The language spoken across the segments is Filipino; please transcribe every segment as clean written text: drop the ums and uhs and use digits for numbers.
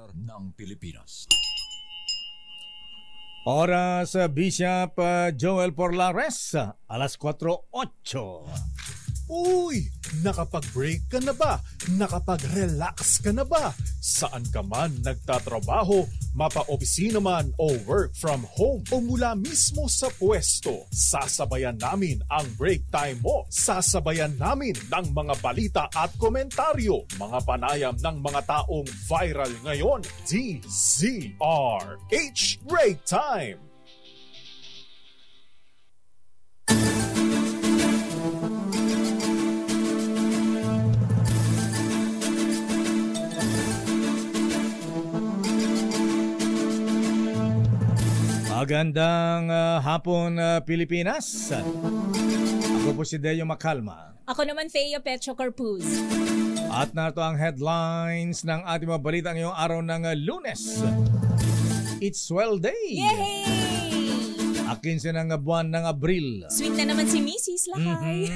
ng Pilipinas. Oras Bishop Joel Porlares, alas 4:08. Uy! Nakapag-break ka na ba? Nakapag-relax ka na ba? Saan ka man nagtatrabaho, mapa-opisina man o work from home o mula mismo sa pwesto, sasabayan namin ang break time mo. Sasabayan namin ng mga balita at komentaryo, mga panayam ng mga taong viral ngayon. DZRH Break Time! Magandang hapon Pilipinas. Ako po si Deo Macalma. Ako naman Thea Petro Corpuz. At narito ang headlines ng ating mga balita ngayong araw ng Lunes. It's Swell Day. Yay! 15 ng buwan ng Abril. Sweet na naman si Mrs. Lakay.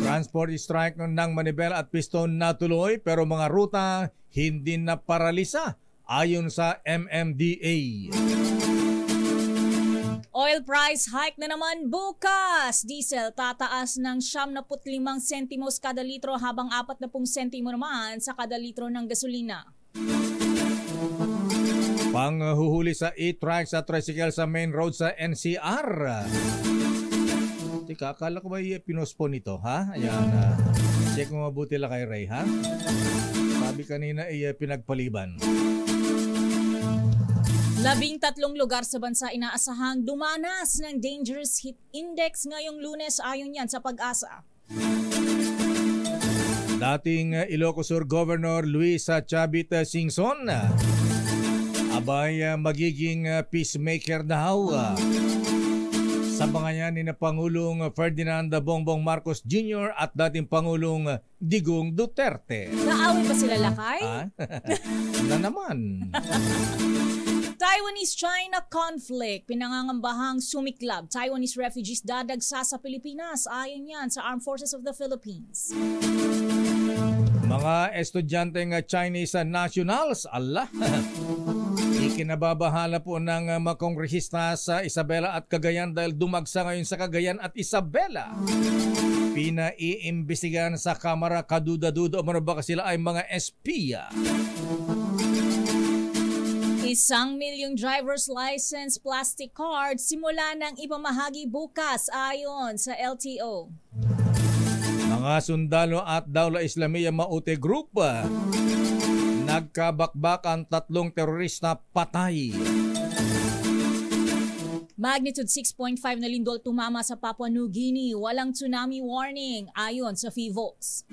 Transport strike ng manibela at piston natuloy pero mga ruta hindi na paralisa. Ayon sa MMDA. Oil price hike na naman bukas. Diesel tataas ng 75 sentimos kada litro habang 40 sentimo naman sa kada litro ng gasolina. Panghuhuli sa e-trike sa tricycle sa main road sa NCR. Tika, akala ko ba pinospone ito, ha? Ayan, check mo mabuti lang kay Ray, ha? Sabi kanina pinagpaliban. 13 lugar sa bansa inaasahang dumanas ng Dangerous Heat Index ngayong Lunes ayon yan sa Pag-asa. Dating Ilocos Sur Governor Luis Chavit Singson abay magiging peacemaker daw sa bangayan ni Pangulong Ferdinand Bongbong Marcos Jr. at dating Pangulong Digong Duterte. Naaway ba sila Lakay? Na naman. Taiwanese-China conflict, pinangangambahang sumiklab. Taiwanese refugees dadagsa sa Pilipinas. Ayon yan sa Armed Forces of the Philippines. Mga estudyanteng Chinese nationals, ikinababahala po ng mga kongresista sa Isabela at Cagayan dahil dumagsa ngayon sa Cagayan at Isabela. Pinaiimbestigahan sa Kamara kaduda-duda o baka sila ay mga espiya. 1,000,000 driver's license plastic card simula ng ipamahagi bukas ayon sa LTO. Mga sundalo at Daula Islamiyah Maute Group nagkabakbakan 3 terorista patay. Magnitude 6.5 na lindol tumama sa Papua New Guinea. Walang tsunami warning ayon sa PHIVOLCS.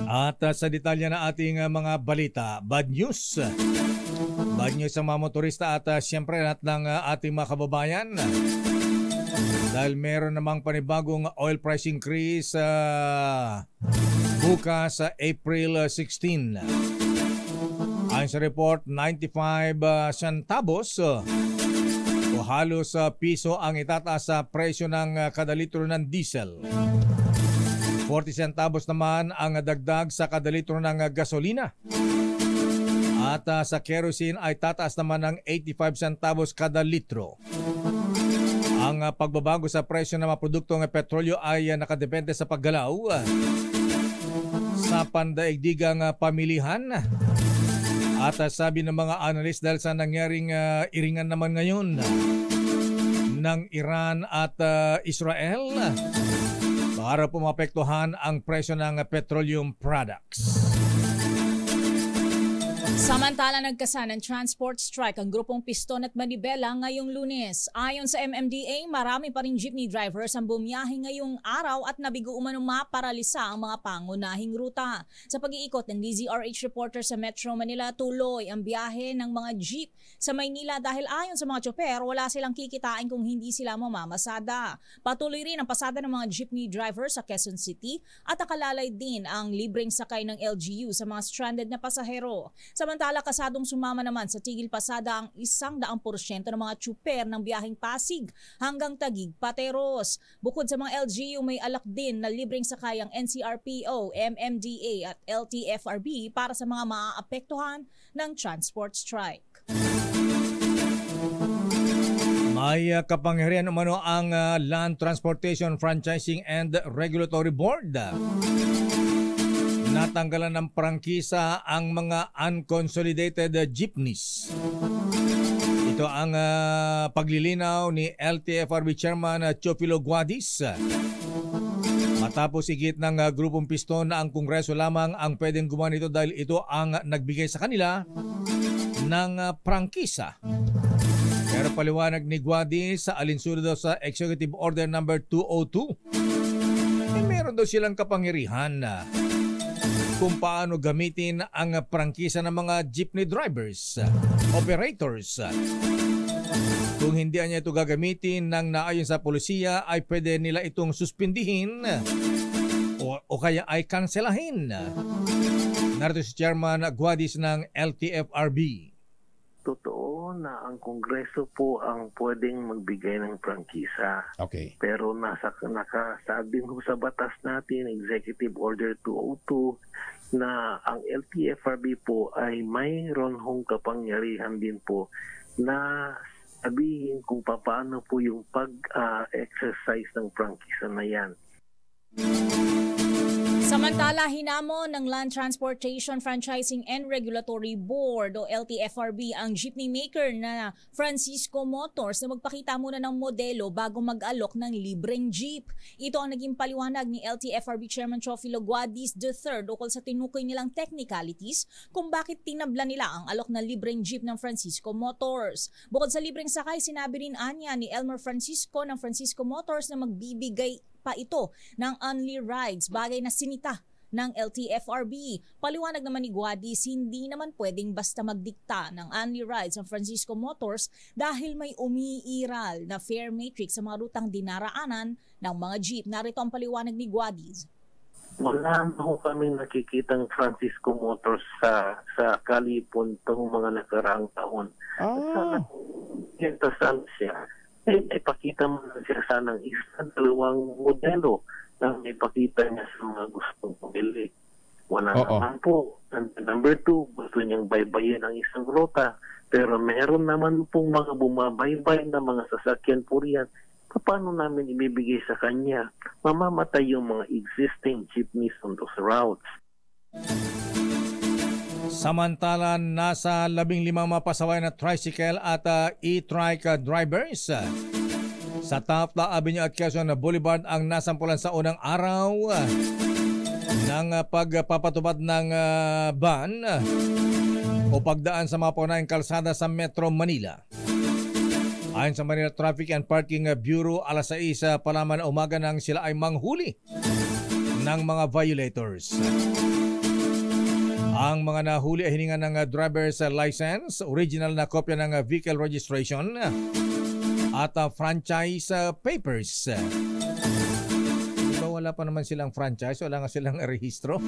At sa detalye na ating mga balita, bad news. Bad news sa mga motorista at siyempre lahat ng ating mga kababayan. Dahil meron namang panibagong oil price increase bukas sa April 16. Ayon sa report, 95 centavos o halos piso ang itataas sa presyo ng kada litro ng diesel. 40 centavos naman ang dagdag sa kada litro ng gasolina. At sa kerosene ay tataas naman ng 85 centavos kada litro. Ang pagbabago sa presyo ng mga produktong petrolyo ay nakadepende sa paggalaw sa pandaigdigang pamilihan. At sabi ng mga analyst dahil sa nangyaring iringan naman ngayon ng Iran at Israel, para po maapektuhan ang presyo ng petroleum products. Samantala nagkasa ng transport strike ang grupong Piston at Manibela ngayong Lunes. Ayon sa MMDA, marami pa rin jeepney drivers ang bumiyahe ngayong araw at nabigo umanong maparalisa ang mga pangunahing ruta. Sa pag-iikot ng DZRH reporter sa Metro Manila, tuloy ang biyahe ng mga jeep sa Maynila dahil ayon sa mga tsoper, wala silang kikitain kung hindi sila mamamasada. Patuloy rin ang pasada ng mga jeepney drivers sa Quezon City at nakalalay din ang libreng sakay ng LGU sa mga stranded na pasahero. Sa Samantala, kasadong sumama naman sa tigil pasada ang 100% ng mga tsuper ng biyaheng Pasig hanggang Taguig, Pateros. Bukod sa mga LGU, may alak din na libreng sakay ang NCRPO, MMDA at LTFRB para sa mga maaapektuhan ng transport strike. May kapangyarihan umano ang Land Transportation Franchising and Regulatory Board. Natanggalan ng prangkisa ang mga unconsolidated jeepneys. Ito ang paglilinaw ni LTFRB Chairman Teofilo Guadis. Matapos higit ng grupong piston na ang Kongreso lamang ang pwedeng gumawa nito dahil ito ang nagbigay sa kanila ng prangkisa. Pero paliwanag ni Guadis sa alinsunod daw sa Executive Order number 202, meron daw silang kapangyarihan kung paano gamitin ang prangkisa ng mga jeepney drivers, operators. Kung hindi niya ito gagamitin ng naayon sa polisiya, ay pwede nila itong suspindihin o kaya ay kanselahin. Narito si Chairman Guadis ng LTFRB. Totoo na ang Kongreso po ang pwedeng magbigay ng prangkisa. Okay. Pero nakasabi ho sa batas natin, Executive Order 202, na ang LTFRB po ay mayroon hong kapangyarihan din po na sabihin kung paano po yung pag-exercise ng prangkisa na yan. Samantala, hinamon ng Land Transportation Franchising and Regulatory Board o LTFRB ang jeepney maker na Francisco Motors na magpakita muna ng modelo bago mag-alok ng libreng jeep. Ito ang naging paliwanag ni LTFRB Chairman Teofilo Guadis III ukol sa tinukoy nilang technicalities kung bakit tinabla nila ang alok ng libreng jeep ng Francisco Motors. Bukod sa libreng sakay, sinabi rin anya ni Elmer Francisco ng Francisco Motors na magbibigay pa ito ng only rides, bagay na sinita ng LTFRB. Paliwanag naman ni Guadis, hindi naman pwedeng basta magdikta ng only rides ang Francisco Motors dahil may umiiral na fare matrix sa mga rutang dinaraanan ng mga jeep. Narito ang paliwanag ni Guadis. Wala na ho kami nakikitang Francisco Motors sa Kalipon itong mga nakaraang taon. Sana siya. Ipakita mo na siya sanang dalawang modelo na ipakita niya sa mga gustong pumili. Wala naman po. And number 2, gusto niyang baybayin ang isang ruta. Pero meron naman pong mga bumabaybay na mga sasakyan po riyan. Paano namin ibibigay sa kanya? Mamamatay yung mga existing jeepneys on those routes. Samantala, nasa 15 mapasaway na tricycle at e-trike drivers sa Tapla Avenue at Quezon Boulevard ang nasampulan sa unang araw ng pagpapatupad ng ban o pagdaan sa mga paunahing kalsada sa Metro Manila. Ayon sa Manila Traffic and Parking Bureau, alas 6 pa lamang na umaga nang sila ay manghuli ng mga violators. Ang mga nahuli ay hininga ng driver's license, original na kopya ng vehicle registration at franchise papers. Diba wala pa naman silang franchise, wala nga silang rehistro.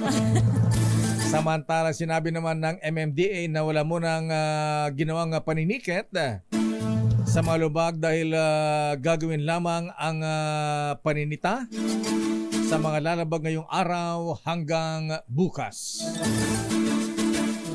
Samantala, sinabi naman ng MMDA na wala munang ginawang paniniket sa mga lubag dahil gagawin lamang ang paninita sa mga lalabag ngayong araw hanggang bukas.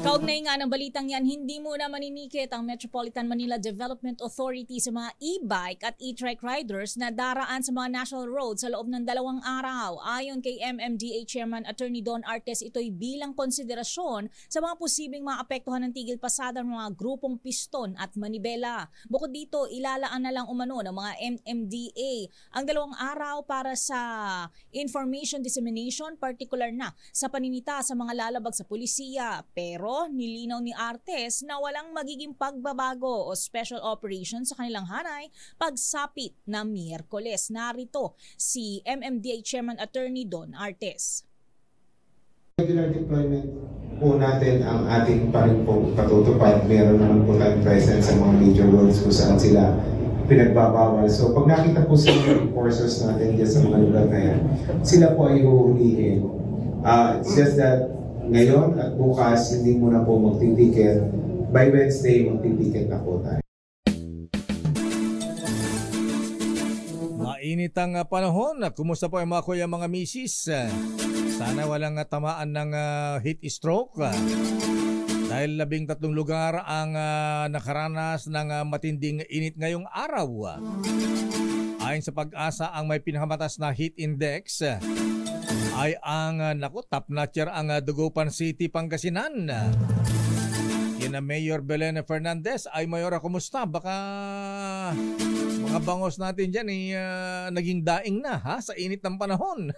Kaugnay nga ng balitang yan, hindi muna maninikit ang Metropolitan Manila Development Authority sa mga e-bike at e-trike riders na daraan sa mga national roads sa loob ng 2 araw. Ayon kay MMDA Chairman Attorney Don Artes, ito'y bilang konsiderasyon sa mga posibleng maapektuhan ng tigil pasada ng mga grupong piston at manibela. Bukod dito, ilalaan na lang umano ng mga MMDA ang 2 araw para sa information dissemination, particular na sa paninita sa mga lalabag sa pulisya. Pero nilinaw ni Artes na walang magiging pagbabago o special operation sa kanilang hanay pagsapit na Miyerkules. Narito si MMDA Chairman Attorney Don Artes. Regular deployment po natin ang ating pa rin pong patutupad. Meron naman po tayong presence sa mga major roads kung saan sila pinagbabawal. So pag nakita po sa mga enforcers natin dyan sa mga lugar na yan, sila po ay huhulihin. It's just that ngayon at bukas hindi muna po magtitiket. By Wednesday, magtitiket na po tayo. Mainit ang panahon. Kumusta po ang mga kuya, mga misis? Sana walang tamaan ng heat stroke. Dahil 13 lugar ang nakaranas ng matinding init ngayong araw. Ayon sa Pag-asa, ang may pinakamatas na heat index ay ang top notcher ang Dagupan City, Pangasinan. Kina Mayor Belen Fernandez. Ay, Mayora, kumusta? Baka mga bangos natin dyan naging daing na sa init ng panahon.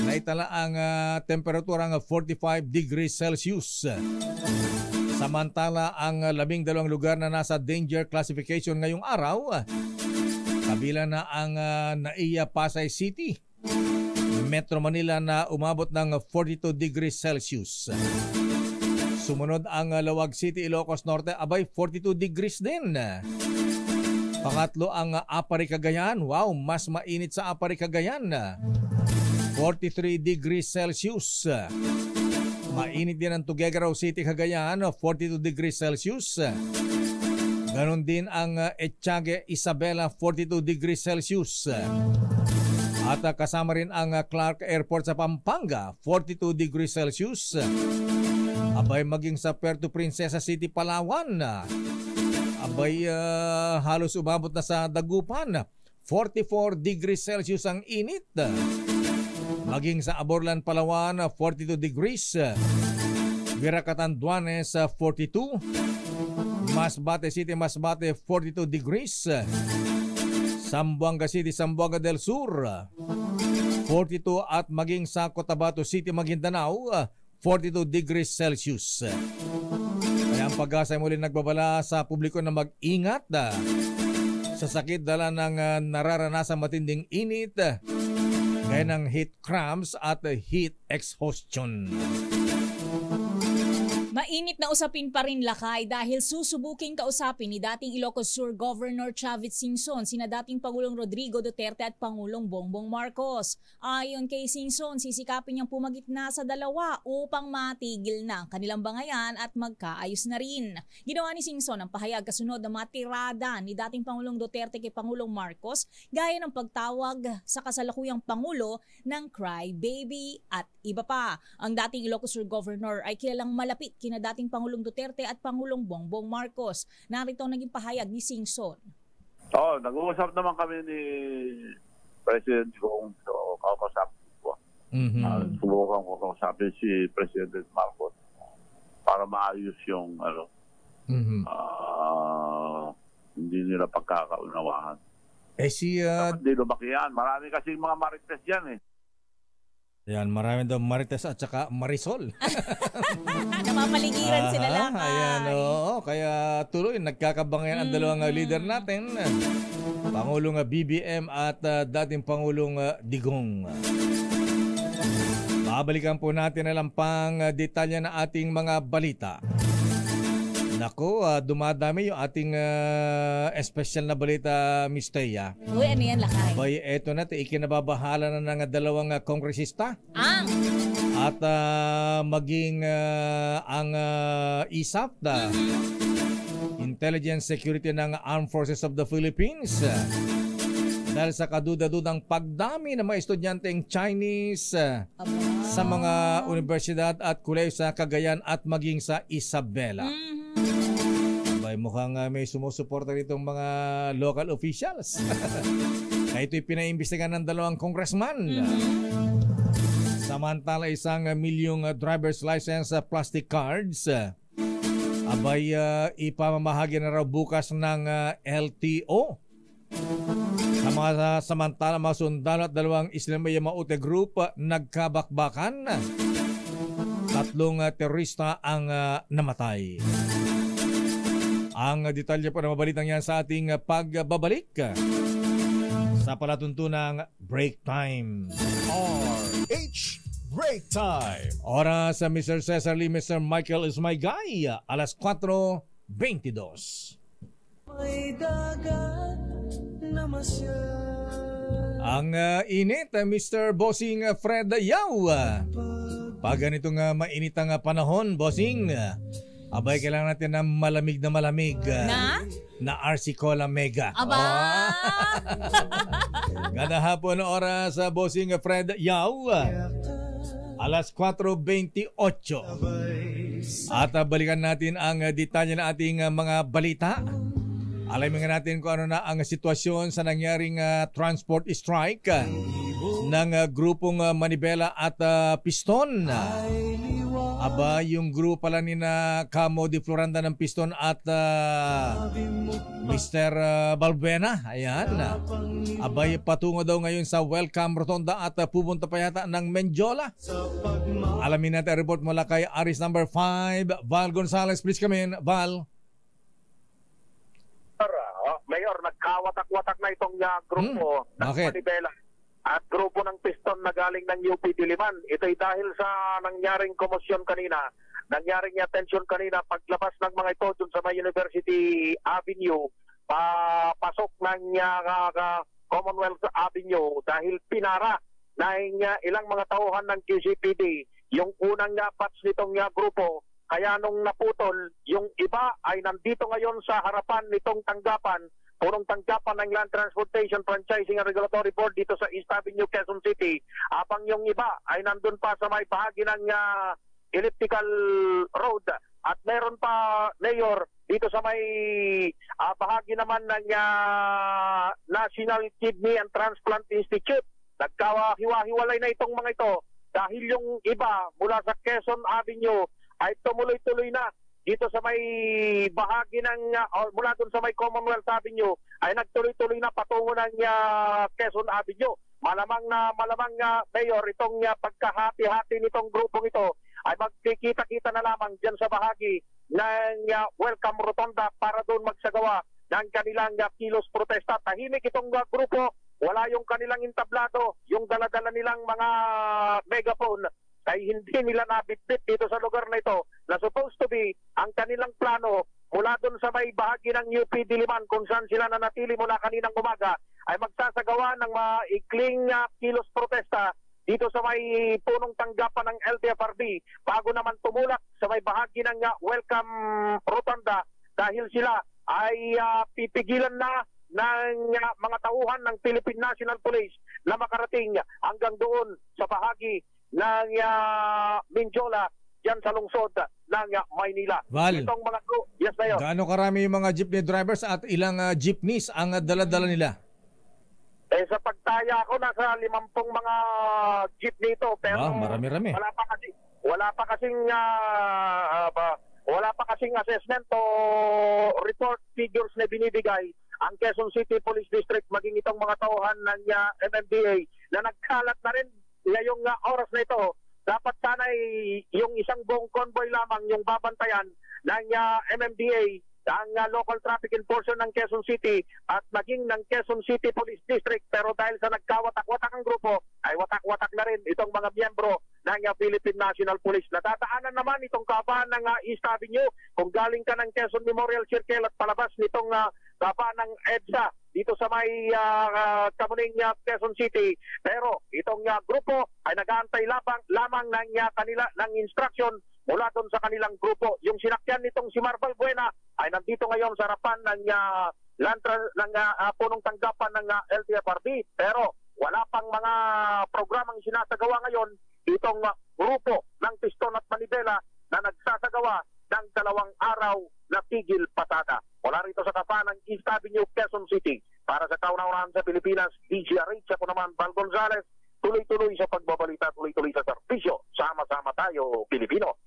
Naitala ang temperaturang 45 degrees Celsius. Samantala, ang 12 lugar na nasa danger classification ngayong araw, kabila na ang NAIA Pasay City, Metro Manila na umabot ng 42 degrees Celsius. Sumunod ang Lawag City, Ilocos Norte, abay 42 degrees din. Pangatlo ang Apari, Cagayan. Wow, mas mainit sa Apari, Cagayan. 43 degrees Celsius. Mainit din ang Tuguegarao City, Cagayan, 42 degrees Celsius. Ganon din ang Etiague, Isabela, 42 degrees Celsius. At kasama rin ang Clark Airport sa Pampanga, 42 degrees Celsius. Abay, maging sa Puerto Princesa City, Palawan, abay halos umabot na sa Dagupan, 44 degrees Celsius ang init. Maging sa Aborlan, Palawan, 42 degrees. Viracatan-Duanes, 42. Masbate City, Masbate, 42 degrees. Zamboanga City, Zamboanga del Sur, 42. At maging sa Cotabato City, Maguindanao, 42 degrees Celsius. Kaya ang Pag-asa ay muli nagbabala sa publiko na mag-ingat sa sakit dala ng nararanasang matinding init, gaya ng heat cramps at heat exhaustion. Mainit na usapin pa rin, Lakay, dahil susubuking kausapin ni dating Ilocos Sur Governor Chavit Singson sina dating Pangulong Rodrigo Duterte at Pangulong Bongbong Marcos. Ayon kay Singson, sisikapin niyang pumagitna sa dalawa upang matigil na ang kanilang bangayan at magkaayos na rin. Ginawa ni Singson ang pahayag kasunod ng mga tirada ni dating Pangulong Duterte kay Pangulong Marcos, gaya ng pagtawag sa kasalukuyang Pangulo ng cry baby at iba pa. Ang dating Ilocos Sur Governor ay kilalang malapit kina dating Pangulong Duterte at Pangulong Bongbong Marcos. Narito ang naging pahayag ni Singson. Nag-uusap naman kami ni President Gong, so kakausapin ko. Subukan ko kausapin si President Marcos para maayos yung hindi nila pagkakaunawahan. Hindi lumaki yan. Marami kasi mga marites yan eh. Yan, marami daw Marites at saka Marisol. Napapaligiran sila lang. Ayan, kaya tuloy, nagkakabangayan ang dalawang leader natin. Pangulong BBM at dating Pangulong Digong. Babalikan po natin na lang pang detalye na ating mga balita. Nako, dumadami yung ating espesyal na balita, Miss Teya. Uy, ano yan, Lakay? Bay, eto na, ikinababahala na ng dalawang kongresista. At maging ang ISAF, Intelligence Security ng Armed Forces of the Philippines. Dahil sa kaduda-dudang pagdami ng mga estudyanteng Chinese sa mga universidad at kuleyo sa Cagayan at maging sa Isabela. Mukhang may sumusuporta ditong mga local officials. Kaya ito'y pinaimbestigan ng dalawang congressman. Samantala, 1 milyong driver's license plastic cards abay ipamamahagi na raw bukas ng LTO. Samantala, mga sundalo at dalawang Islamiyah Maute Group nagkabakbakan. 3 terorista ang namatay. Ang detalye po ng mabalitang yan sa ating pagbabalik sa palatuntunang Break Time. RH Break Time. Oras sa Mr. Cesar Lee, Mr. Michael is my guy. Alas 4:22. May dagat na ang init, Mr. Bossing Fred Yao. Pag ganitong mainitang panahon, bossing, abay kailangan natin ng malamig na RC Cola Mega. Aba! Ganda hapon oras sa bossing Fred Yao. Alas 4:28. At balikan natin ang detalye ng ating mga balita. Alamin nga natin kung ano na ang sitwasyon sa nangyaring transport strike ng grupong Manibela at Piston. Aba, yung grupo pala ni na Camo de Floranda ng Piston at Mr. Balbuena. Ayan. Abay, patungo daw ngayon sa Welcome Rotonda at pupunta pa yata ng Menjola. Alamin natin ang report mula kay Aris number 5, Val Gonzalez. Please come in, Val. Mayor, nagkawatak-watak na itong grupo ng Manibela at grupo ng Piston na galing ng UP Diliman. Ito'y dahil sa nangyaring komosyon kanina, nangyaring tension kanina paglabas ng mga ito dun sa may University Avenue, pasok ng Commonwealth Avenue dahil pinara ng ilang mga tauhan ng QCPD yung unang batch nitong grupo. Kaya nung naputol, yung iba ay nandito ngayon sa harapan nitong tanggapan, punong tanggapan ng Land Transportation Franchising and Regulatory Board dito sa East Avenue, Quezon City. Habang yung iba ay nandun pa sa may bahagi ng elliptical road. At meron pa, Mayor, dito sa may bahagi naman ng National Kidney and Transplant Institute. Nagkahiwa-hiwalay na itong mga ito dahil yung iba mula sa Quezon Avenue ay tumuloy-tuloy na dito sa may bahagi ng mula doon sa may Commonwealth Avenue ay nagtuloy-tuloy na patungo ng Quezon Avenue. Malamang Mayor, itong pagkahati-hati nitong grupong ito ay magkikita-kita na lamang dyan sa bahagi ng Welcome Rotonda para doon magsagawa ng kanilang kilos protesta. Tahimik itong grupo, wala yung kanilang entablado, yung dala-dala nilang mga megaphone ay hindi nila nabitbit dito sa lugar na ito na supposed to be ang kanilang plano mula doon sa may bahagi ng UP Diliman kung saan sila nanatili mula kaninang umaga ay magsasagawa ng maikling kilos protesta dito sa may punong tanggapan ng LTFRB bago naman tumulak sa may bahagi ng Welcome Rotonda dahil sila ay pipigilan na ng mga tauhan ng Philippine National Police na makarating hanggang doon sa bahagi ng Menjola diyan sa lungsod ng Maynila. Val, itong mga yes na yun. Gaano karami yung mga jeepney drivers at ilang jeepneys ang dala-dala nila? Sa pagtaya ko nasa 50 mga jeepney ito pero marami-rami. Wala pa kasing assessment o report figures na binibigay ang Quezon City Police District maging itong mga tauhan ng MMDA na nagkalat na rin ngayong oras na ito. Dapat sana yung isang buong convoy lamang yung babantayan ng MMDA, ang local traffic enforcer ng Quezon City at maging ng Quezon City Police District. Pero dahil sa nagkawatak-watak ang grupo, ay watak-watak na rin itong mga miyembro ng Philippine National Police. Natataanan naman itong kabahan ng East Avenue kung galing ka ng Quezon Memorial Circle at palabas nitong kabahan ng EDSA dito sa may Kamuning Quezon City. Pero itong grupo ay nag-aantay lamang ng instruction mula doon sa kanilang grupo. Yung sinakyan nitong si Marval Buena ay nandito ngayon sa harapan ng punong tanggapan ng LTFRB. Pero wala pang mga programang sinasagawa ngayon itong grupo ng Piston at Manibela na nagsasagawa ng 2 araw na tigil pasada. Wala rito sa kapan ng East Avenue, Quezon City. Para sa kauna-unahan sa Pilipinas, DGRH, ako naman, Val Gonzalez, tuloy-tuloy sa pagbabalita, tuloy-tuloy sa serbisyo. Sama-sama tayo, Pilipino.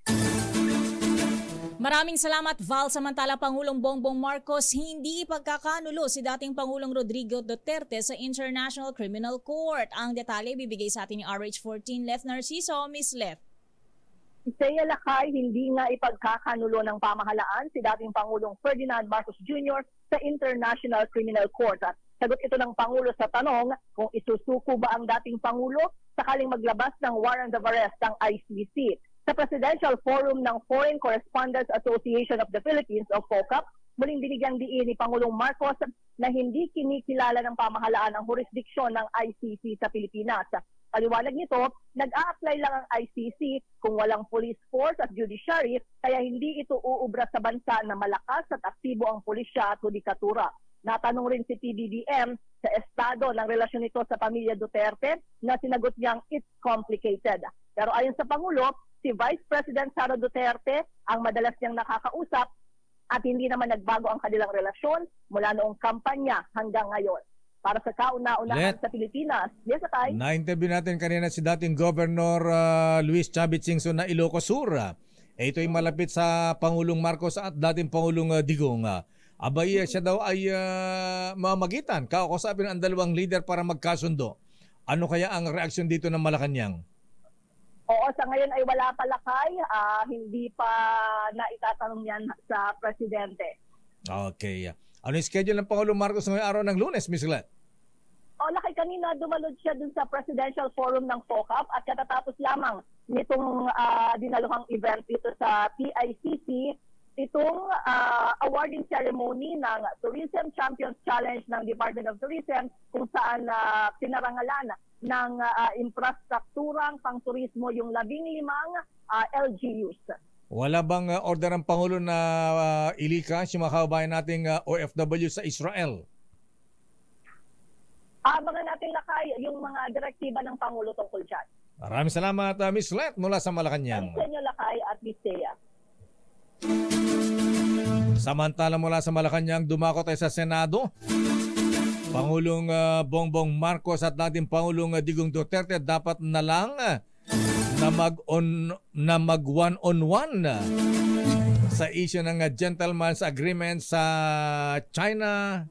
Maraming salamat, Val. Samantala, Pangulong Bongbong Marcos hindi ipagkakanulo si dating Pangulong Rodrigo Duterte sa International Criminal Court. Ang detalye bibigay sa atin ni RH14 Lef Narciso. Miss Lef. Isaiah Lakay, hindi nga ipagkakanulo ng pamahalaan si dating Pangulong Ferdinand Marcos Jr. sa International Criminal Court. At sagot ito ng Pangulo sa tanong kung isusuko ba ang dating Pangulo sakaling maglabas ng warrant of arrest ng ICC. Sa Presidential Forum ng Foreign Correspondents Association of the Philippines o FOCAP, muling binigyang diin ni Pangulong Marcos na hindi kinikilala ng pamahalaan ang jurisdiksyon ng ICC sa Pilipinas. Paliwanag nito, nag-a-apply lang ang ICC kung walang police force at judiciary, kaya hindi ito uubra sa bansa na malakas at aktibo ang pulisya at hudikatura. Natanong rin si PBBM sa estado ng relasyon nito sa pamilya Duterte na sinagot niyang it's complicated. Pero ayon sa Pangulo, si Vice President Sara Duterte ang madalas niyang nakakausap at hindi naman nagbago ang kanilang relasyon mula noong kampanya hanggang ngayon. Para sa kauna-unahan sa Pilipinas. Yes, Atay? Na-interview natin kanina si dating Governor Luis Chavit Singson na Ilocos Sur. Ito ay malapit sa Pangulong Marcos at dating Pangulong Digong. Abay, siya daw ay mamagitan, kakusapin ang dalawang leader para magkasundo. Ano kaya ang reaksyon dito ng Malacanang? Oo, sa ngayon ay wala pa lakay. Hindi pa naitatanong yan sa Presidente. Okay. Ano yung schedule ng Pangulong Marcos ngayong araw ng Lunes, Ms. Glenn? Lakay kanina dumalod siya dun sa Presidential Forum ng FOCAP at katatapos lamang nitong dinaluhang event dito sa PICC, itong awarding ceremony ng Tourism Champions Challenge ng Department of Tourism kung saan pinarangalan ng infrastrukturang pang-turismo yung 15 LGUs. Wala bang order ng Pangulo na ilikas yung mga kababayan nating OFW sa Israel? Mga nating lakay yung mga direktiba ng Pangulo tungkol dyan. Maraming salamat, Ms. Let mula sa Malacanang. Sa inyo lakay at Ms. Thea. Samantala mula sa Malacanang, dumako tayo sa Senado. Pangulong Bongbong Marcos at dating Pangulong Digong Duterte dapat na lang na mag one-on-one sa issue ng gentleman's agreement sa China.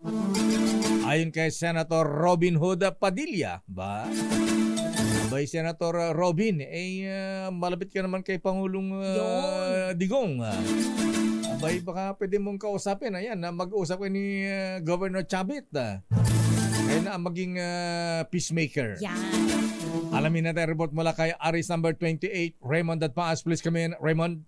Ayon kay Senator Robin Hood Padilla, ba? Abay, Senator Robin, malapit ka naman kay Pangulong Digong. Abay, baka pwede mong kausapin. Ayan, mag-uusap ka ni Governor Chavit. Kaya na maging peacemaker. Yan. Alamin natin report mula kay Aris number 28, Raymond Datpaas. Please come in, Raymond.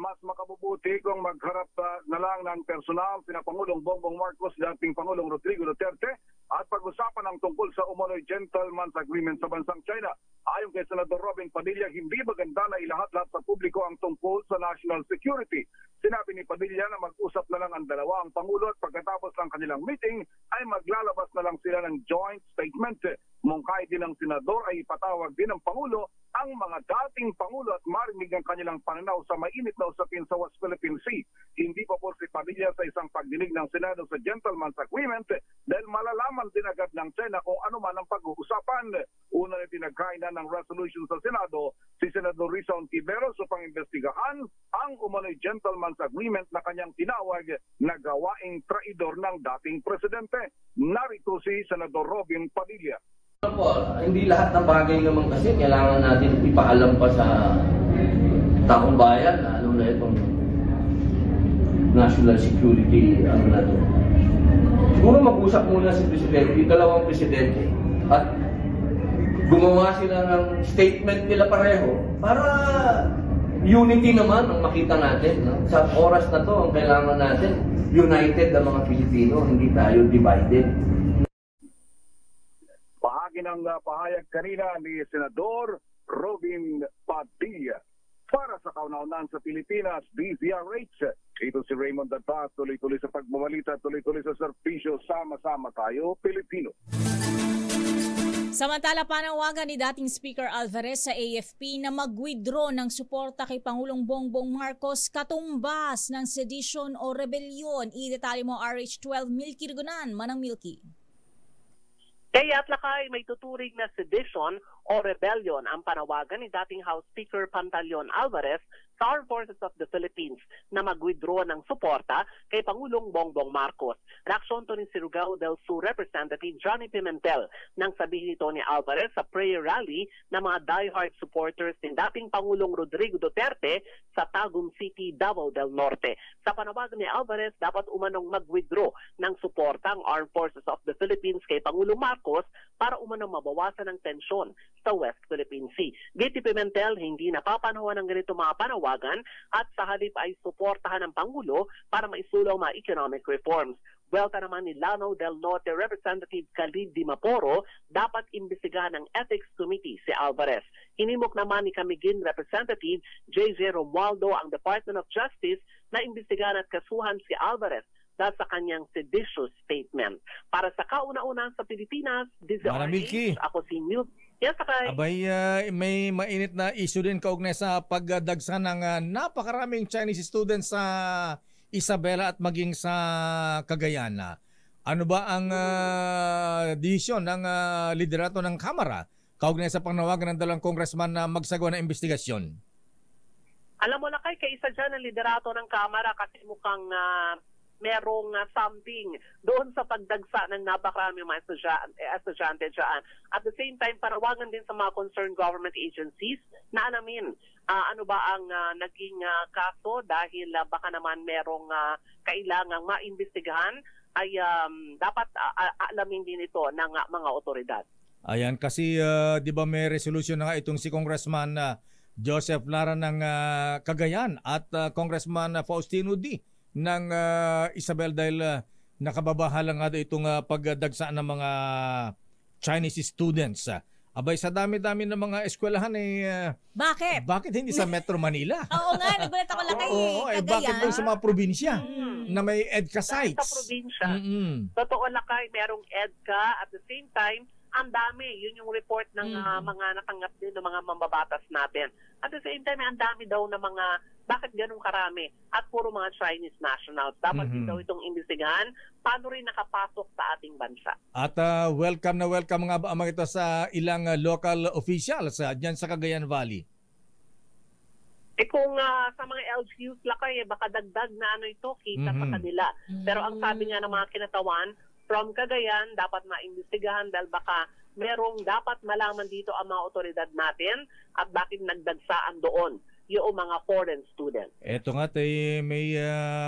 Mas makabubuti kung magharap na lang ng personal sina Pangulong Bongbong Marcos, dating Pangulong Rodrigo Duterte at pag-usapan ng tungkol sa umano'y gentleman's agreement sa bansang China. Ayon kay Senador Robin Padilla, hindi maganda na ilahat-lahat sa publiko ang tungkol sa national security. Sinabi ni Padilla na mag-usap na lang ang dalawa ang Pangulo at pagkatapos ng kanilang meeting ay maglalabas na lang sila ng joint statement. Mungkay din ng Senador ay ipatawag din ng Pangulo ang mga dating Pangulo at marinig ang kanilang pananaw sa mainit na usapin sa West Philippine Sea. Hindi pa po si Padilla sa isang pagdinig ng Senado sa Gentleman's Agreement dahil malalaman din agad ng China kung ano man ang pag-uusapan. Una na pinagkainan ng resolution sa Senado si Senador Risa Ontiveros upang imbestigahan ang umano'y Gentleman's Agreement na kanyang tinawag na gawaing traidor ng dating presidente. Narito si Senador Robin Padilla. Hindi lahat ng bagay naman kasi kailangan natin ipaalam pa sa taong bayan, lalo na itong national security na ito. Siguro mag-usap muna si Presidente, yung dalawang Presidente, at gumawa sila ng statement nila pareho para unity naman ang makita natin. No? Sa oras na to, ang kailangan natin, united ang mga Pilipino, hindi tayo divided. Bahagi ng pahayag kanina ni Senador Robin Padilla. Para sa kauna-unahan sa Pilipinas, DZRH. Ito si Raymond Datpaas, tuloy-tuloy sa pagbabalita, tuloy-tuloy sa serbisyo, sama-sama tayo, Pilipino. Samantala, panawagan ni dating Speaker Alvarez sa AFP na mag-withdraw ng suporta kay Pangulong Bongbong Marcos katumbas ng sedition o rebellion. I-detalye mo RH12 Milky Rigonan, Manang Milky. Kaya at lakay may tuturing na sedition o rebellion ang panawagan ni dating House Speaker Pantaleon Alvarez sa Armed Forces of the Philippines na mag-withdraw ng suporta kay Pangulong Bongbong Marcos. Reaksyon to ni Surigao del Sur Representative Johnny Pimentel nang sabihin ito ni Alvarez sa prayer rally ng mga diehard supporters ni dating Pangulong Rodrigo Duterte sa Tagum City, Davao del Norte. Sa panawagan ni Alvarez, dapat umanong mag-withdraw ng suporta ang Armed Forces of the Philippines kay Pangulong Marcos para umanong mabawasan ng tensyon sa West Philippine Sea. Giti Pimentel, hindi napapanahon ng ganito mga panawagan at sa halip ay suportahan ng Pangulo para maisulaw mga economic reforms. Buwelta naman ni Lanao del Norte Representative Khalid Dimaporo, dapat imbestigahan ng Ethics Committee si Alvarez. Hinimok naman ni Camiguin Representative J.J. Romualdo ang Department of Justice na imbestigahan at kasuhan si Alvarez dahil sa kanyang seditious statement. Para sa kauna-una sa Pilipinas, Milky, ako si Milky. Yes, Sakay. Abay, may mainit na issue din kaugnay sa pagdagsa ng napakaraming Chinese students sa Isabela at maging sa Cagayan. Ano ba ang desisyon ng liderato ng Kamara kaugnay sa pangnawagan ng dalawang congressman na magsagawa ng investigasyon? Alam mo na kay isa dyan ang liderato ng Kamara kasi mukhang merong something doon sa pagdagsa ng napakaraming mga estudyante dyan. At the same time, parawagan din sa mga concerned government agencies na alamin ano ba ang naging kaso dahil baka naman merong kailangang maimbestigahan ay dapat alamin din ito ng mga otoridad. Ayan, kasi di ba may resolution na nga itong si Congressman Joseph Lara ng Cagayan at Congressman Faustino D ng Isabel dahil nakababahala nga itong pagdagsa ng mga Chinese students. Abay, sa dami-dami ng mga eskwelahan Bakit hindi sa Metro Manila? Oo nga, nagulat ako lang kay bakit doon sa mga probinsya na may EDCA sites? Sa probinsya, totoo lang merong EDCA at the same time, ang dami. Yun yung report ng mga natanggap din ng mga mambabatas natin. At the same time, ang dami daw na mga, bakit ganun karami? At puro mga Chinese nationals. Dapat din daw itong imbestigahan paano rin nakapasok sa ating bansa. At welcome na welcome nga ba ito sa ilang local officials dyan sa Cagayan Valley? Kung sa mga LGUs lakay, baka dagdag na ito, kita sa kanila. Pero ang sabi nga ng mga kinatawan, from Cagayan, dapat maimbestigahan dahil baka merong dapat malaman dito ang mga otoridad natin at bakit nagdagsaan doon yung mga foreign students. Ito nga, may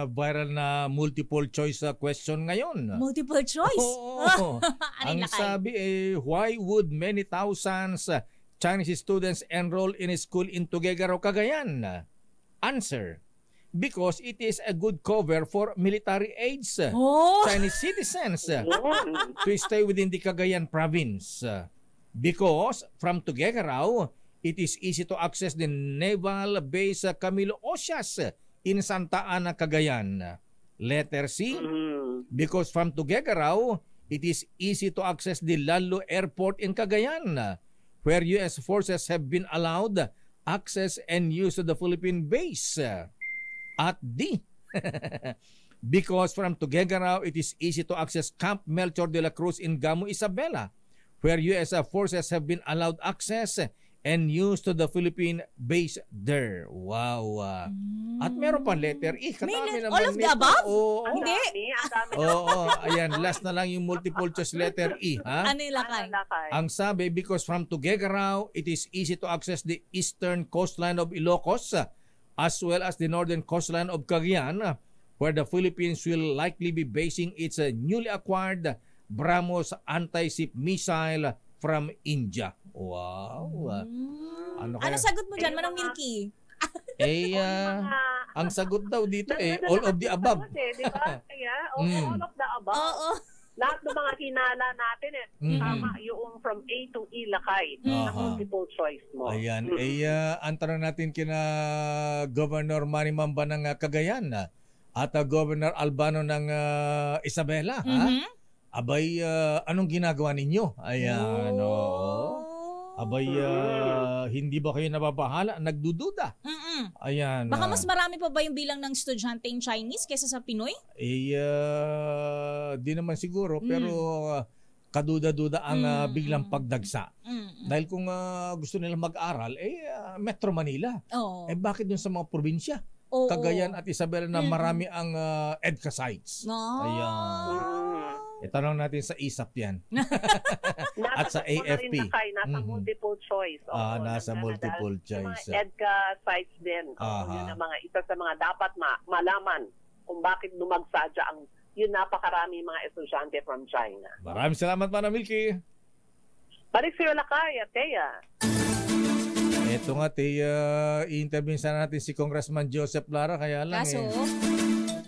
viral na multiple choice question ngayon. Multiple choice? Oo. Ang sabi why would many thousands Chinese students enroll in a school in Tuguegarao, Cagayan? Answer: because it is a good cover for military-age Chinese citizens to stay within the Cagayan province. Because from Tuguegarao, it is easy to access the naval base Camilo Osias in Santa Ana, Cagayan. Letter C, because from Tuguegarao, it is easy to access the Lalo Airport in Cagayan, where U.S. forces have been allowed access and use of the Philippine base. At D, because from Tuguegarao, it is easy to access Camp Melchor de la Cruz in Gamo, Isabela, where U.S. forces have been allowed access and use to the Philippine base there. Wow. At meron pa letter E. All of the above? Hindi. Ayan, last na lang yung multiple choice letter E. Ha? Ano yung lakay? Ang sabi, because from Tuguegarao, it is easy to access the eastern coastline of Ilocos, as well as the northern coastline of Cagayan, where the Philippines will likely be basing its newly acquired BrahMos anti-ship missile from India. Wow. Ano sagot mo dyan, Manang Milky? Ang sagot daw dito all of the above. Diba? All of the above. Oo. Lahat ng mga hinala natin tama yung from A to E lakay na multiple choice mo. Ayan. Ang tanong natin kina Governor Manny Mamba ng Cagayan at Governor Albano ng Isabela. Abay, anong ginagawa ninyo? Ayan. Abay, hindi ba kayo nababahala? Nagdududa? Ayan. Baka mas marami pa ba yung bilang ng estudyanteng Chinese kaysa sa Pinoy? Di naman siguro, pero kaduda-duda ang biglang pagdagsa. Dahil kung gusto nila mag-aral, Metro Manila. Bakit dun sa mga probinsya? Cagayan at Isabela na marami ang EDCA sites. Ayan. Itanong natin sa ISAP yan. At sa AFP. Nasa multiple choice. Nasa multiple choice. Mga EDCA sites din. Yun ang isa sa mga dapat malaman kung bakit dumagsadya ang yun napakarami mga estudyante from China. Maraming salamat, Manang Milky. Balik sa'yo lakay, Teya. Ito nga, Teya, i-interview sana natin si Congressman Joseph Lara. Kaya lang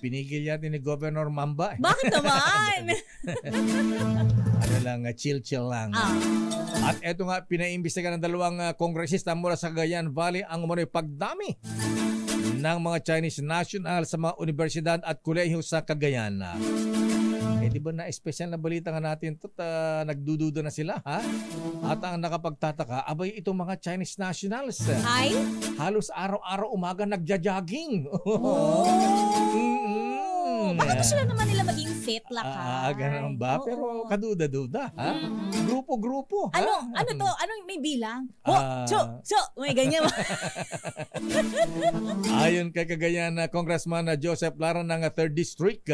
Pinigil yan ni Governor Mamba. Bakit naman? Ano lang, chill-chill lang. At eto nga, pinaimbestiga ng dalawang kongresista mula sa Cagayan Valley ang umano'y pagdami ng mga Chinese national sa mga universidad at kolehiyo sa Cagayan. Di ba na espesyal na balita nga natin ito, nagdududa na sila, ha? At ang nakapagtataka, abay itong mga Chinese nationals. Ay? Halos araw-araw umaga nagja-jogging. Baka gusto lang naman nila maging fit, Lakay. Ganun ba? Pero kaduda-duda, ha? Grupo-grupo, ha? Ano to? Anong may bilang? May ganyan. Ayon kay Cagayan Congressman Joseph Lara ng 3rd District,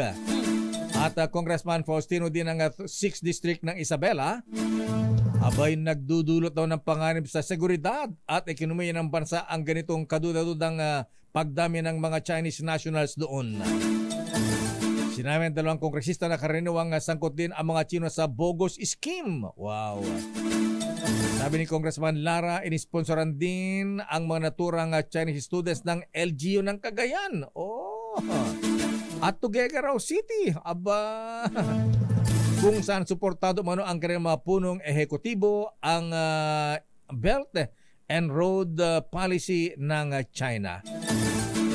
at Congressman Faustino din ng 6th District ng Isabela, abay nagdudulot daw ng panganib sa seguridad at ekonomiya ng bansa ang ganitong kadudadudang pagdami ng mga Chinese nationals doon. Sinabi ng dalawang kongresista na karaniwang sangkot din ang mga Chino sa bogus scheme. Wow! Sabi ni Congressman Lara, inisponsoran din ang mga naturang Chinese students ng LGU ng Cagayan. At Tuguegarao City, aba, kung saan suportado mano ang kanilang mga punong ehekutibo ang Belt and Road Policy ng China.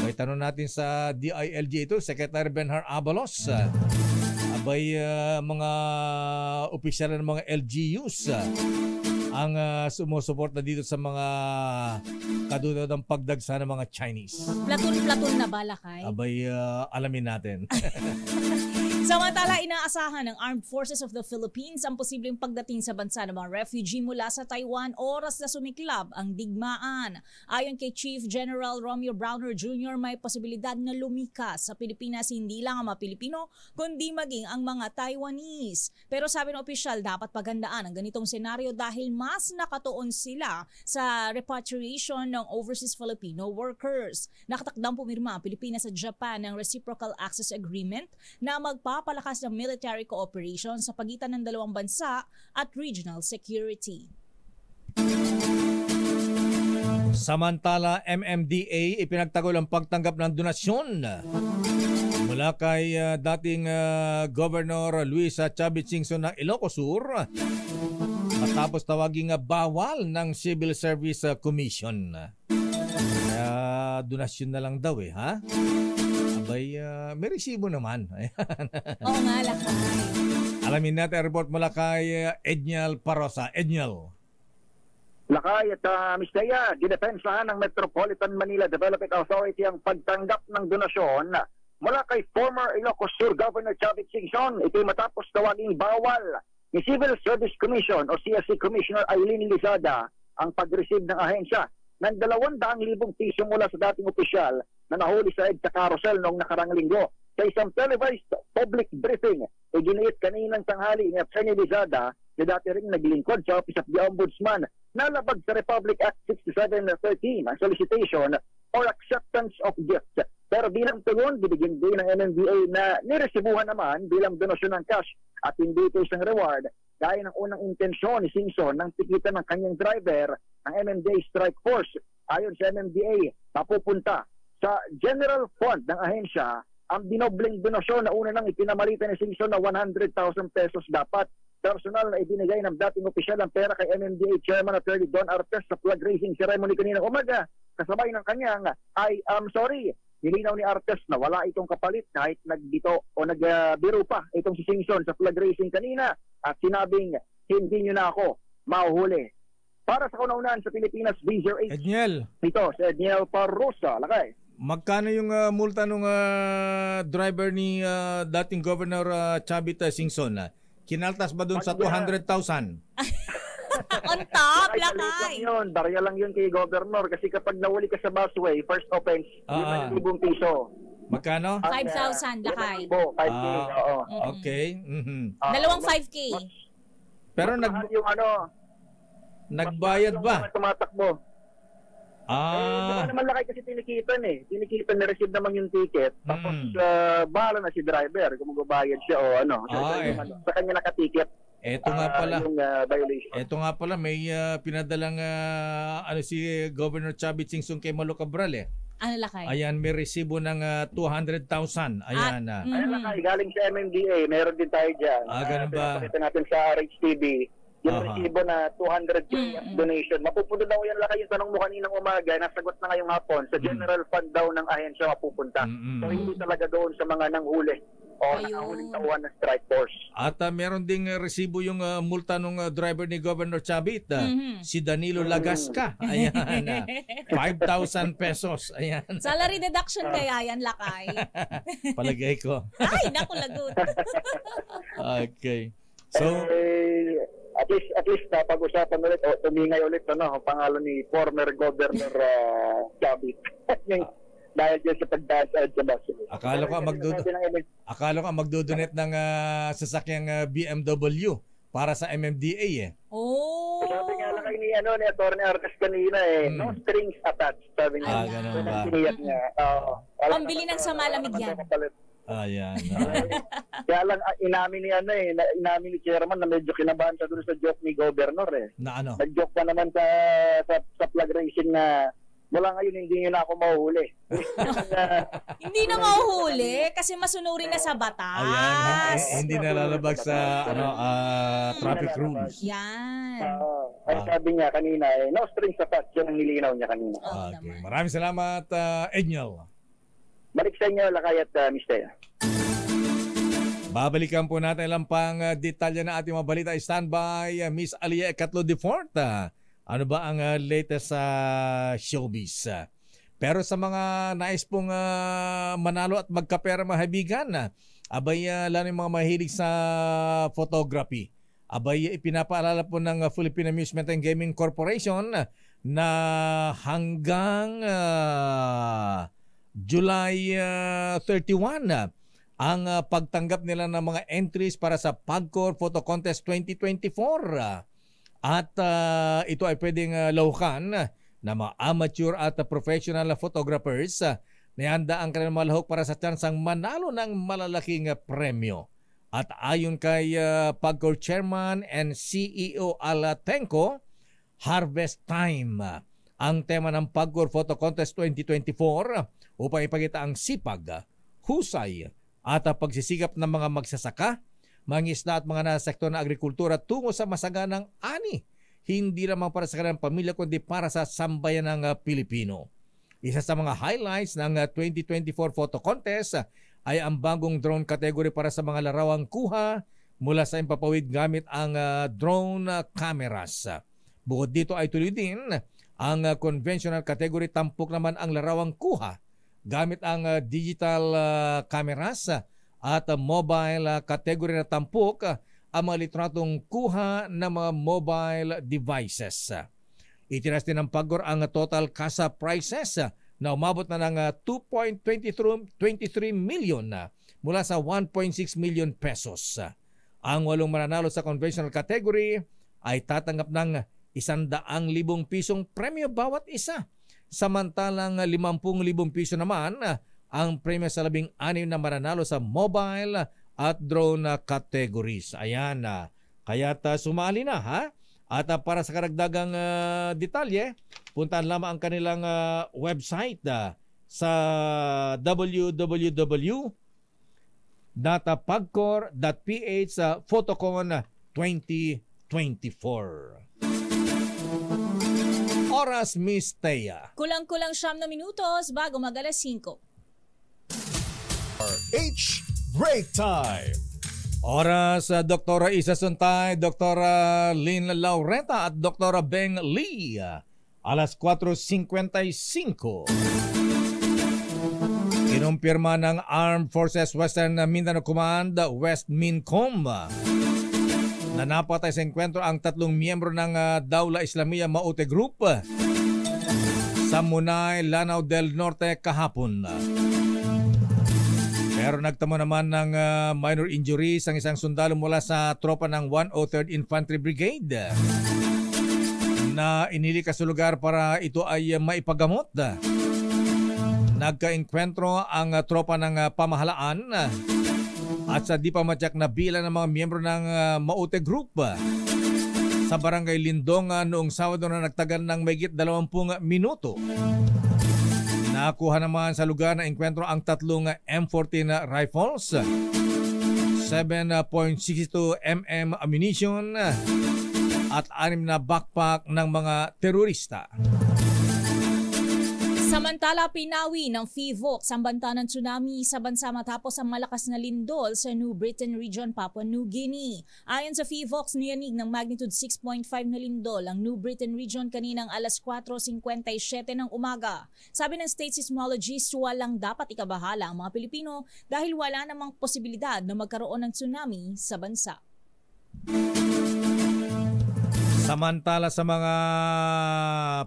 May tanong natin sa DILG ito, Secretary Benhar Abalos. Abay, mga opisyal ng mga LGUs ang sumusuporta dito sa mga kadudodang pagdagsa ng mga Chinese. Platon na ba, Lakay? Abay, alamin natin. Samantala, inaasahan ng Armed Forces of the Philippines ang posibleng pagdating sa bansa ng mga refugee mula sa Taiwan oras na sumiklab ang digmaan. Ayon kay Chief General Romeo Browner Jr., may posibilidad na lumikas sa Pilipinas hindi lang ang mga Pilipino, kundi maging ang mga Taiwanese. Pero sabi ng opisyal, dapat paghandaan ang ganitong senaryo dahil mas nakatuon sila sa repatriation ng overseas Filipino workers. Nakatakdang pumirma ang Pilipinas sa Japan ng Reciprocal Access Agreement na magpapalakas ng military cooperation sa pagitan ng dalawang bansa at regional security. Samantala, MMDA ipinagtagol ang pagtanggap ng donasyon mula kay dating Governor Luis Chavez Singson ng Ilocos Sur matapos tawaging bawal ng Civil Service Commission. Kaya donasyon na lang daw ha? Abay, may resibo naman. Oo nga, Lakay. Alamin natin ang report mula kay Edniel Parosa. Edniel. Lakay at Mistaya, dinepensahan ng Metropolitan Manila Development Authority ang pagtanggap ng donasyon mula kay former Ilocos Sur Governor Chavez Singson. Ito'y matapos tawaging bawal ni Civil Service Commission o CSC Commissioner Eileen Lizada ang pag-receive ng ahensya ng 200,000 piso mula sa dating opisyal na nahuli sa EDSA carousel noong nakarang linggo. Sa isang televised public briefing, iginiit kaninang tanghali ni Atty. Lizada na dati ring naglingkod sa Office of the Ombudsman na labag sa Republic Act 6713 ang solicitation or acceptance of gifts. Pero bilang tugon, binigyan din ng MMDA na niresibuhan naman bilang donasyon ng cash at hindi ito isang reward dahil ng unang intensyon ni Singson ng tikitan ng kanyang driver ng MMDA Strike Force. Ayon sa MMDA, mapupunta sa General Fund ng ahensya ang dinobleng donasyon na una nang ipinamalita ni Singson na 100,000 pesos dapat. Personal na ibinigay ng dating opisyal ang pera kay MMDA Chairman Attorney Don Artes sa flag raising ceremony kaninang umaga. Kasabay ng kanyang nilinaw ni Artes na wala itong kapalit kahit nagbito o nagbiro pa itong si Singson sa flag raising kanina at sinabing hindi nyo na ako mahuhuli. Para sa kauna-unahan sa Pilipinas, B08. Edniel. Ito, si Edniel Parrosa. Lakay. Magkano yung multa ng driver ni dating Governor Chavez Singson? Kinaltas ba doon sa 200,000? On top, Lakay. Barya lang yun kay Governor kasi kapag nawali ka sa busway, first offense, 5,000 piso. Magkano? 5,000, Lakay. 5K, oo. Okay. Dalawang 5K. Pero nagbayad ba? Tumatakbo. Baka naman Lakay kasi tinikitan Tinikitan na receive naman yung ticket. Tapos bahala na si driver kung magbabayad siya o ano. Sa kanya nakatiket. Ito nga pala. Yung violation. Ito nga pala may pinadalang si Governor Chavez Singson kay Malo Cabral Ano lakay? Ayan, may resibo ng 200,000. Ayan. Ayan lakay, galing sa MMDA. Meron din tayo dyan. Ganun ba? Pakita natin sa RHTV. Yung resibo na 200 donation. Mapupunta daw yan lakay yung tanong mo kaninang umaga. Nasagot na ngayong hapon. Sa general fund daw ng ahensya mapupunta. So hindi talaga doon sa mga nanghuli o nanghuling tauhan ng strike force. At meron ding resibo yung multa ng driver ni Governor Chavit, si Danilo Lagasca. Ayan, 5,000 pesos. Ayan. Salary deduction kaya yan, lakay. Palagay ko. Ay, naku, lagot. Okay. So, at least napag-usapan ulit o tumingay ulit ang pangalan ni former Governor Chavit. Dahil dyan sa pagdasal sa baso. Akala ko magdodonate ng sasakyang BMW para sa MMDA Oh. Sabi nga lang kayo ni Atty. Arcas kanina no strings attached. Sabi niya. Ganun ba? Pambili ng samalamig yan. Ayan. Kaya lang inamin ni Chairman na medyo kinabahan siya doon sa joke ni Governor Na ano? Nag-joke pa naman sa flag raising na mula ngayon hindi nyo na ako mahuhuli. Hindi na mahuhuli kasi masunurin na sa batas. Ayan, hindi na lalabag sa traffic rules. Yan. Ay sabi niya kanina no strings attached, yun ang nilinaw niya kanina. Okay. Maraming salamat, Edniel. Balik sa inyo, lakay at Mr. Babalikan po natin lang pang detalye na ating mga balita. Standby, Miss Alia Ecatlo de Fort. Ano ba ang latest sa showbiz? Pero sa mga nais pong manalo at magkapera mga kaibigan, abay lalo yung mga mahilig sa photography. Abay ipinapaalala po ng Philippine Amusement and Gaming Corporation na hanggang July 31 ang pagtanggap nila ng mga entries para sa PAGCOR Photo Contest 2024. At ito ay pwedeng lahukan na mga amateur at professional photographers na handa ang kanilang malahok para sa tsansang manalo ng malalaking premyo. At ayon kay PAGCOR Chairman and CEO Ala Tenco, Harvest Time ang tema ng PAGCOR Photo Contest 2024 upang ipakita ang sipag, husay at pagsisikap ng mga magsasaka, mangisda at mga nasa sektor ng agrikultura tungo sa masaganang ani. Hindi lamang para sa kanilang pamilya kundi para sa sambayan ng Pilipino. Isa sa mga highlights ng 2024 photo contest ay ang bagong drone category para sa mga larawang kuha mula sa impapawid gamit ang drone cameras. Bukod dito ay tuloy din ang conventional category, tampok naman ang larawang kuha gamit ang digital cameras at mobile category na tampok ang mga litratong kuha ng mga mobile devices. Itinas din ng PAGCOR ang total CASA prices na umabot na ng 2.23 million mula sa 1.6 million pesos. Ang 8 mananalo sa conventional category ay tatanggap ng 100,000 pisong premyo bawat isa. Samantalang 50,000 piso naman ang premyo sa 16 na mananalo sa mobile at drone categories. Ayan, kaya't sumali na ha. At para sa karagdagang detalye, puntaan lamang ang kanilang website sa www.pagcor.ph Photocon 2024. Oras, Miss Thea. Kulang-kulang 9 na minutos bago mag-alas 5. RH Break Time. Oras, Dr. Isa Suntay, Dr. Lynn Laureta at Dr. Beng Lee. Alas 4:55. Kinumpirma ng Armed Forces Western Mindanao Command, West Mincom, na napatay sa enkwentro ang 3 miyembro ng Dawla Islamiyah Maute Group sa Munay, Lanao del Norte kahapon. Pero nagtamo naman ng minor injuries ang isang sundalo mula sa tropa ng 103rd Infantry Brigade na inilikas sa lugar para ito ay maipagamot. Nagkaenkwentro ang tropa ng pamahalaan at sa di pa matyak na bilang ng mga miyembro ng Maute Group sa Barangay Lindong noong Sabado na nagtagal ng mahigit 20 minuto. Nakuha naman sa lugar na engkwentro ang tatlong M14 rifles, 7.62 mm ammunition at 6 na backpack ng mga terorista. Samantala, pinawi ng FIVOC ang banta ng tsunami sa bansa matapos ang malakas na lindol sa New Britain Region, Papua New Guinea. Ayon sa FIVOC, niyanig ng magnitude 6.5 na lindol ang New Britain Region kaninang alas 4:57 ng umaga. Sabi ng state seismologist, walang dapat ikabahala ang mga Pilipino dahil wala namang posibilidad na magkaroon ng tsunami sa bansa. Samantala sa mga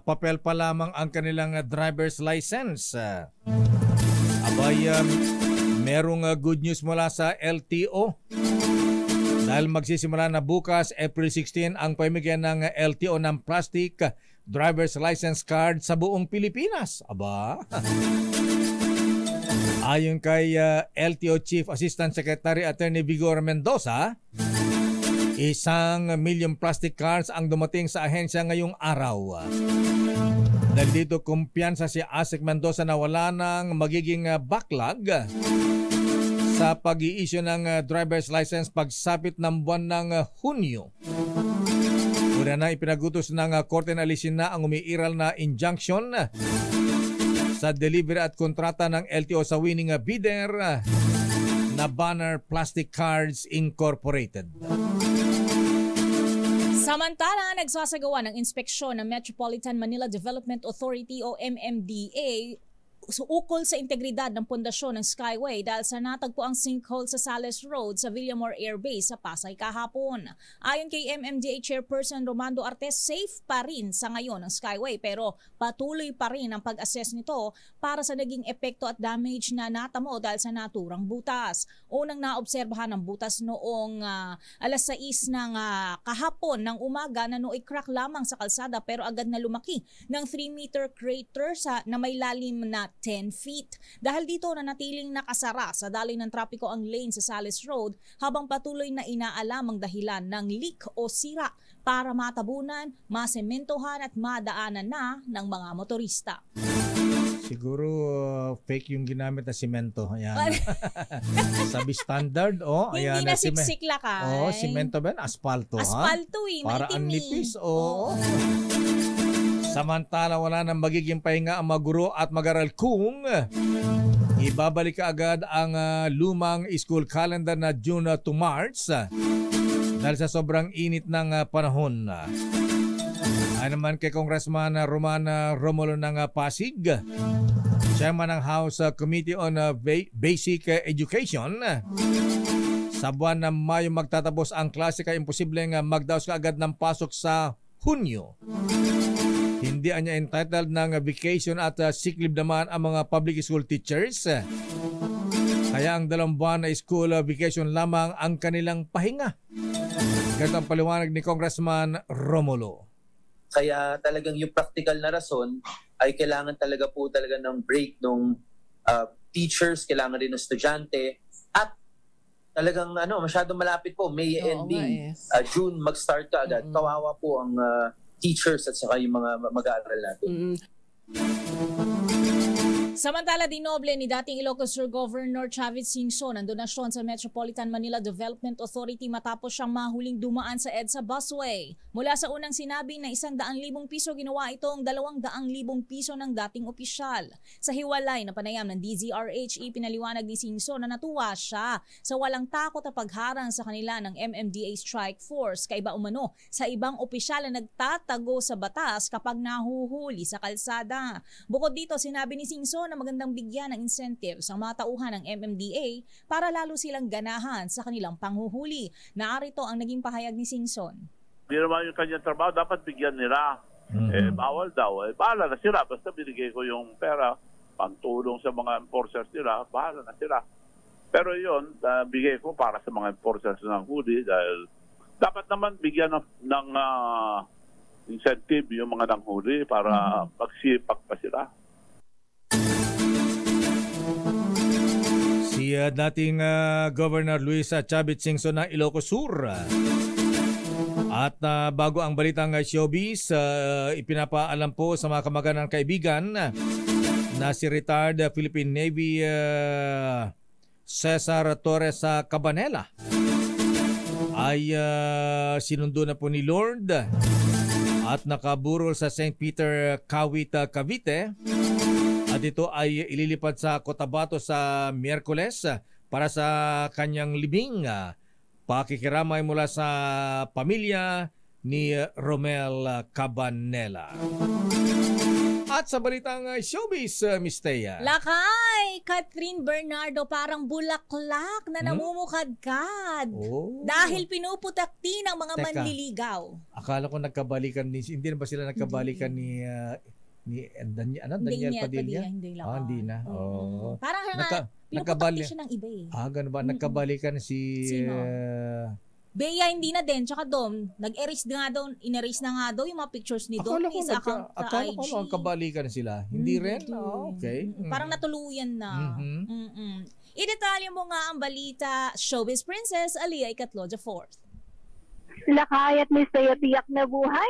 papel pa lamang ang kanilang driver's license. Merong good news mula sa LTO. Dahil magsisimula na bukas, April 16, ang pamimigay ng LTO ng plastic driver's license card sa buong Pilipinas. Ayon kay LTO Chief Assistant Secretary Attorney Vigor Mendoza, 1 million plastic cards ang dumating sa ahensya ngayong araw. Dahil dito kumpiyansa si Asik Mendoza na wala nang magiging backlog sa pag-i-issue ng driver's license pagsapit ng buwan ng Hunyo. Una na ipinagutos ng korte na alisin na ang umiiral na injunction sa delivery at kontrata ng LTO sa winning bidder na Banner Plastic Cards Incorporated. Samantala, nagsasagawa ng inspeksyon ng Metropolitan Manila Development Authority o MMDA ukol sa integridad ng pundasyon ng Skyway dahil sa natagpo ang sinkhole sa Sales Road sa Villamor Air Base sa Pasay kahapon. Ayon kay MMDA Chairperson Romando Artes, safe pa rin sa ngayon ang Skyway pero patuloy pa rin ang pag-assess nito para sa naging epekto at damage na natamo dahil sa naturang butas. Unang naobserbahan ng butas noong alas 6 ng kahapon ng umaga na nooy crack lamang sa kalsada pero agad na lumaki ng 3-meter crater na may lalim na 10 feet. Dahil dito nanatiling nakasara sa daloy ng trapiko ang lane sa Sales Road habang patuloy na inaalam ang dahilan ng leak o sira para matabunan, masementohan at madaanan na ng mga motorista. Siguro fake yung ginamit na simento. Ayan. Sabi standard, ayan. Hindi na siksik lakay. Simento ba? Aspalto, Aspalto para ang nipis, Samantala, wala nang magiging pahinga ang mga guro at mag-aral kung ibabalik agad ang lumang school calendar na June to March dahil sa sobrang init ng panahon. Ay naman kay Congressman Romana Romulo ng Pasig, Chairman ng House Committee on Basic Education, sa buwan ng Mayo magtatapos ang klase kaya imposibleng magdaos ka agad ng pasok sa Hunyo. Hindi niya entitled ng vacation at sick leave naman ang mga public school teachers. Kaya ang 2 buwan na school vacation lamang ang kanilang pahinga. Ganito ang paliwanag ni Congressman Romulo. Kaya talagang yung practical na rason ay kailangan talaga ng break ng teachers, kailangan din ng estudyante at talagang masyadong malapit po, May ending, June mag-start ka agad. Kawawa po ang teachers at saka yung mga mag-aaral natin. Samantala, dinoble ni dating Ilocos Sur Governor Chavit Singson ang donasyon sa Metropolitan Manila Development Authority matapos siyang mahuling dumaan sa EDSA busway. Mula sa unang sinabi na 100,000 piso, ginawa itong 200,000 piso ng dating opisyal. Sa hiwalay na panayam ng DZRH, ipinaliwanag ni Singson na natuwa siya sa walang takot na pagharang sa kanila ng MMDA Strike Force kaiba umano sa ibang opisyal na nagtatago sa batas kapag nahuhuli sa kalsada. Bukod dito, sinabi ni Singson na magandang bigyan ng incentives ang mga tauhan ng MMDA para lalo silang ganahan sa kanilang panghuhuli. Naarito ang naging pahayag ni Singson. Hindi naman yung kanyang trabaho, dapat bigyan nila. Bawal daw. Bahala na sila. Basta binigay ko yung pera, pantulong sa mga enforcers nila, bahala na sila. Pero yun, bigay ko para sa mga enforcers ng huli dahil dapat naman bigyan ng incentive yung mga nanghuli para magsipak pa sila. Si dating Governor Luis Chavit Singson ng Ilocos Sur. At bago ang balitang showbiz, ipinapaalam po sa mga kamag-anak kaibigan na si retired Philippine Navy Cesar Torres Cabanela ay sinundo na po ni Lord at nakaburol sa St. Peter, Kawit, Cavite. At ito ay ililipat sa Cotabato sa Miyerkules para sa kanyang libing. Pakikiramay mula sa pamilya ni Romel Cabanela. At sa balitang showbiz, Miss Thea. Lakay! Catherine Bernardo parang bulaklak na namumukadkad. Dahil pinuputakti ng mga manliligaw. Akala ko nagkabalikan din. Hindi na ba sila nagkabalikan ni Daniel Padilla? Hindi lang. Hindi na. Parang pinuputakti siya ng iba eh. Ganun ba? Nagkabalikan si... Sino? Bea hindi na din, tsaka Dom, nag-erase na nga daw, in-erase na nga daw yung mga pictures ni Dom sa account sa IG. Akala ko magkabalikan sila. Hindi rin? Okay. Parang natuluyan na. Idetalye mo nga ang balita, Showbiz Princess Aliyah Icatlo IV. Lakay at Miss Thea, tiyak na buhay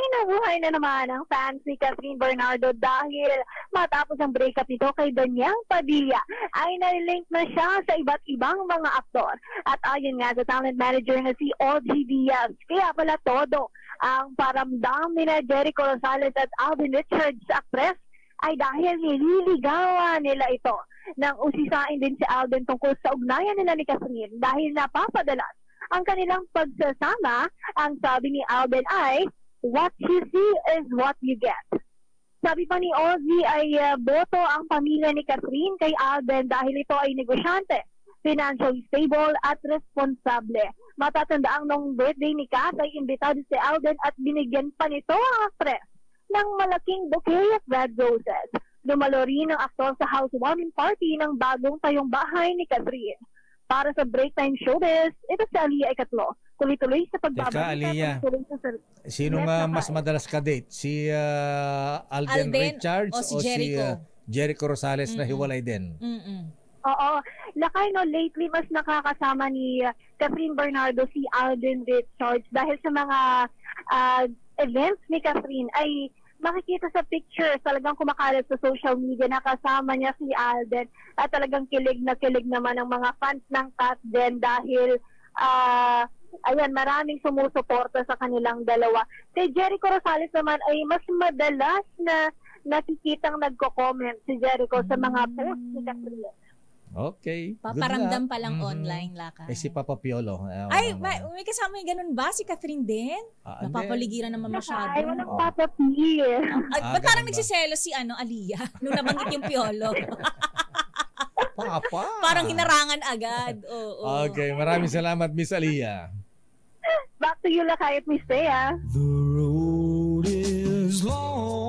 na naman ang fans ni Catherine Bernardo dahil matapos ang breakup nito kay Daniel Padilla ay nalilink na siya sa iba't ibang mga aktor. At ayon nga sa talent manager na si Audrey Diaz, kaya pala todo ang paramdam ni Jericho Rosales at Alden Richards sa actress ay dahil nililigawan nila ito. Nang usisain din si Alden tungkol sa ugnayan nila ni Catherine dahil napapadalas ang kanilang pagsasama. Ang sabi ni Alden ay, what you see is what you get. Sabi pa ni Ozzy ay boto ang pamilya ni Catherine kay Alden dahil ito ay negosyante, financially stable at responsable. Matatandaang nung birthday ni Kat ay imbitado si Alden at binigyan pa nito ang actress ng malaking bouquet of red roses. Dumalo rin ang aktor sa housewarming party ng bagong tayong bahay ni Catherine. Para sa Break Time Showbiz, ito si Aliyah Icatlo. Tuloy-tuloy sa pagbabalik. Teka, Aliyah, sino nga mas madalas ka-date? Si Alden Richards o si Jericho Rosales na hiwalay din? Oo. Lakay, no, lately mas nakakasama ni Catherine Bernardo si Alden Richards dahil sa mga events ni Catherine ay makikita sa pictures, talagang kumakalat sa social media na kasama niya si Alden at talagang kilig naman ang mga fans ng Kat din dahil ayan, maraming sumusuporta sa kanilang dalawa. Si Jericho Rosales naman ay mas madalas na nakikitang nagko-comment si Jericho sa mga posts ni Catherine. Okay. Paparamdam pa lang online, Laka. Si Papa Piolo. Ay, may kasama yung ganun ba? Si Catherine din? Napapaligiran naman masyado. Ay, walang Papa Piolo. Ba't parang nagsiselo si Aliyah nung nabanggit yung Piolo? Papa. Parang hinarangan agad. Okay, maraming salamat, Miss Aliyah. Back to you, Lakay at Miss Thea. The road is long.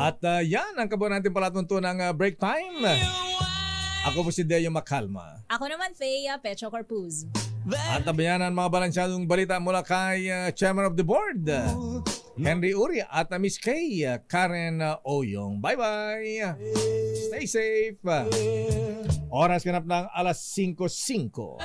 At yan ang kabuuan natin palatuntunang break time. Ako po si Deo Macalma. Ako naman, Thea Pecho Corpuz. At tabayan ang mga balansyadong balita mula kay Chairman of the Board, Henry Uri, at Miss Kay, Karen Oyong. Bye-bye! Stay safe! Oras ganap ng 5:05.